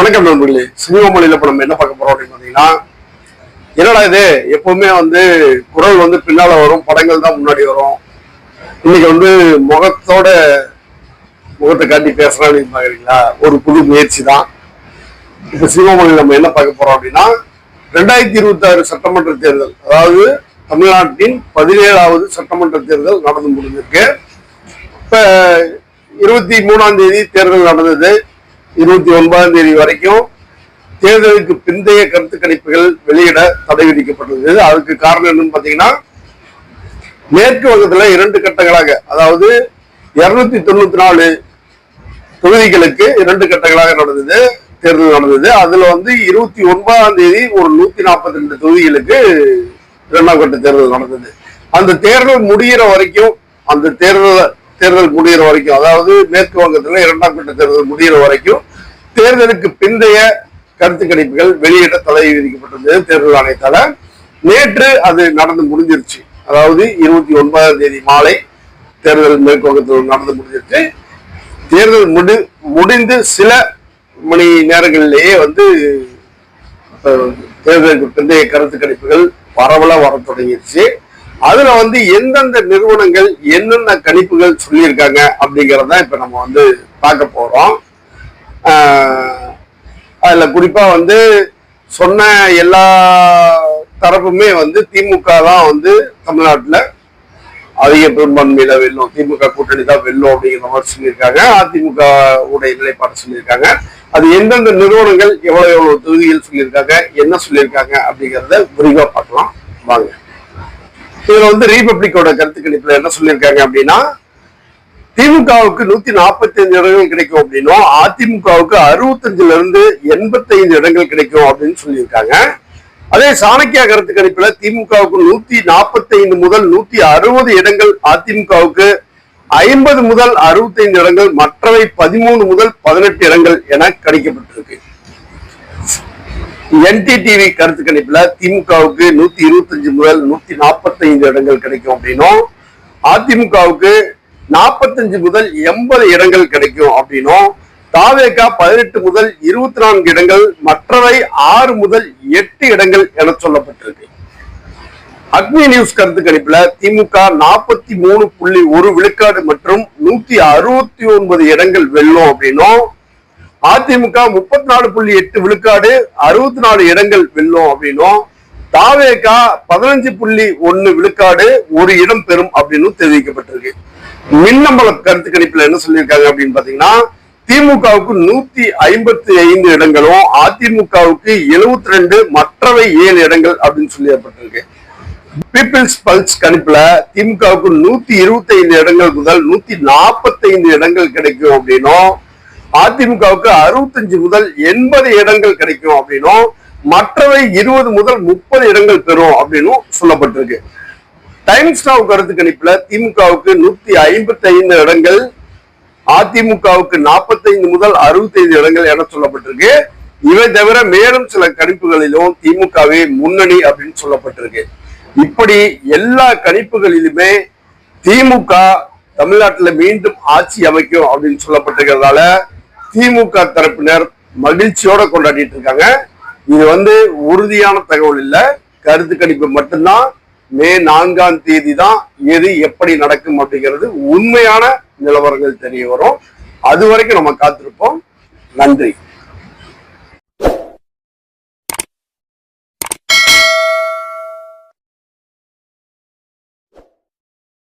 வணக்கம் நண்பர்களே. சினிமாமொழியில இப்ப நம்ம என்ன பார்க்க போறோம் அப்படின்னு பாத்தீங்கன்னா, என்னடா இது எப்பவுமே குரல் பின்னால வரும், படங்கள் தான் முன்னாடி வரும். இன்னைக்கு முகத்தை காட்டி பேசுறோம் அப்படின்னு பாக்குறீங்களா? ஒரு புது முயற்சி தான். இப்ப சினிமாமொழியில் நம்ம என்ன பார்க்க போறோம் அப்படின்னா, 2026 சட்டமன்ற தேர்தல், அதாவது தமிழ்நாட்டின் 17வது சட்டமன்ற தேர்தல் நடந்து முடிஞ்சிருக்கு. இப்ப 23ஆம் தேதி தேர்தல் நடந்தது. 29ஆம் தேதி வரைக்கும் தேர்தலுக்கு பிந்தைய கருத்து கணிப்புகள் வெளியிட தடை விதிக்கப்பட்டது. அதுக்கு காரணம் என்னன்னு பாத்தீங்கன்னா, மேற்கு வங்கத்துல 2 கட்டங்களாக, அதாவது 294 தொகுதிகளுக்கு 2 கட்டங்களாக தேர்தல் நடந்தது. அதுல 29ஆம் தேதி ஒரு 142 தொகுதிகளுக்கு 2ஆம் கட்ட தேர்தல் நடந்தது. அந்த தேர்தல் முடிகிற வரைக்கும், அதாவது மேற்கு வங்கத்துல 2ஆம் கட்ட தேர்தல் முடிகிற வரைக்கும் தேர்தலுக்கு பிந்தைய கருத்து கணிப்புகள் வெளியிட தடை விதிக்கப்பட்டது தேர்தல் ஆணையத்தால. நேற்று அது நடந்து முடிஞ்சிருச்சு. அதாவது 29ஆம் தேதி மாலை தேர்தல் மேற்கு வங்கத்தில் நடந்து முடிஞ்சிருச்சு. தேர்தல் முடிந்து சில மணி நேரங்களிலேயே தேர்தலுக்கு பிந்தைய கருத்து கணிப்புகள் பரவலா வர தொடங்கிருச்சு. அதுல எந்தெந்த நிறுவனங்கள் என்னென்ன கணிப்புகள் சொல்லியிருக்காங்க அப்படிங்கறத இப்ப நம்ம பார்க்க போறோம். அதுல குறிப்பா சொன்ன எல்லா தரப்புமே திமுக தான் தமிழ்நாட்டுல அதிக பெரும்பான்மையில வெல்லும், திமுக கூட்டணி தான் வெல்லும் அப்படிங்கிற மாதிரி சொல்லியிருக்காங்க. அதிமுக உடைய நிலைப்பாடு சொல்லியிருக்காங்க. அது எந்தெந்த நிறுவனங்கள் எவ்வளவு தொகுதிகள் சொல்லியிருக்காங்க, என்ன சொல்லியிருக்காங்க அப்படிங்கிறத விரிவா பார்க்கலாம் வாங்க. இதுல ரீபப்ளிக்கோட கருத்து கணிப்புல என்ன சொல்லியிருக்காங்க அப்படின்னா, திமுகவுக்கு 145 இடங்கள் கிடைக்கும் அப்படின்னும், அதிமுகவுக்கு 65ல இருந்து 85 இடங்கள் கிடைக்கும் அப்படின்னு சொல்லியிருக்காங்க. அதே சாணக்கியா கருத்து கணிப்புல திமுகவுக்கு 145 முதல் 160 இடங்கள், அதிமுகவுக்கு 50 முதல் 65 இடங்கள், மற்றவை 13 முதல் 18 இடங்கள் என கணிக்கப்பட்டிருக்கு. NTTV கருத்து கணிப்புல திமுகவுக்கு 125 முதல் 145 இடங்கள் கிடைக்கும் அப்படின்னும், அதிமுகவுக்கு 45 முதல் 80 இடங்கள் கிடைக்கும் அப்படின்னும், தாவேக 18 முதல் 24 இடங்கள், மற்றவை 6 முதல் 8 இடங்கள் என சொல்லப்பட்டிருக்கு. அக்னி நியூஸ் கருத்து கணிப்புல திமுக 43.1 விழுக்காடு மற்றும் 169 இடங்கள் வெல்லும் அப்படின்னும், அதிமுக 34.8 விழுக்காடு 64 இடங்கள் வெல்லும் அப்படின்னும், தாவேக 15.1 விழுக்காடு 1 இடம் பெறும் அப்படின்னு தெரிவிக்கப்பட்டிருக்கு. மின்னம்பல கருத்து கணிப்புல என்ன சொல்லியிருக்காங்க அப்படின்னு பாத்தீங்கன்னா, திமுகவுக்கு 155 இடங்களும், அதிமுகவுக்கு 72, மற்றவை 7 இடங்கள் அப்படின்னு சொல்லப்பட்டிருக்கு. பீப்பிள்ஸ் பல்ஸ் கணிப்புல திமுகவுக்கு 125 இடங்கள் முதல் 145 இடங்கள் கிடைக்கும் அப்படின்னும், அதிமுகவுக்கு 65 முதல் 80 இடங்கள் கிடைக்கும் அப்படின்னும், மற்றவை 20 முதல் 30 இடங்கள் பெறும் அப்படின்னு சொல்லப்பட்டிருக்கு. டைம்ஸ் நவ் கருத்து கணிப்புல திமுகவுக்கு 155 இடங்கள், அதிமுகவுக்கு 45 முதல் 65 இடங்கள் என சொல்லப்பட்டிருக்கு. இவை தவிர மேலும் சில கணிப்புகளிலும் திமுகவே முன்னணி அப்படின்னு சொல்லப்பட்டிருக்கு. இப்படி எல்லா கணிப்புகளிலுமே திமுக தமிழ்நாட்டுல மீண்டும் ஆட்சி அமைக்கும் அப்படின்னு சொல்லப்பட்டிருக்கிறதால திமுக தரப்பினர் மகிழ்ச்சியோட கொண்டாடிட்டு இருக்காங்க. இது உறுதியான தகவல் இல்ல, கருத்து கணிப்பு மட்டும்தான். மே 4ஆம் தேதி தான் எது எப்படி நடக்கும் அப்படிங்கிறது உண்மையான நிலவரங்கள் தெரிய வரும். அது வரைக்கும் நம்ம காத்திருப்போம். நன்றி.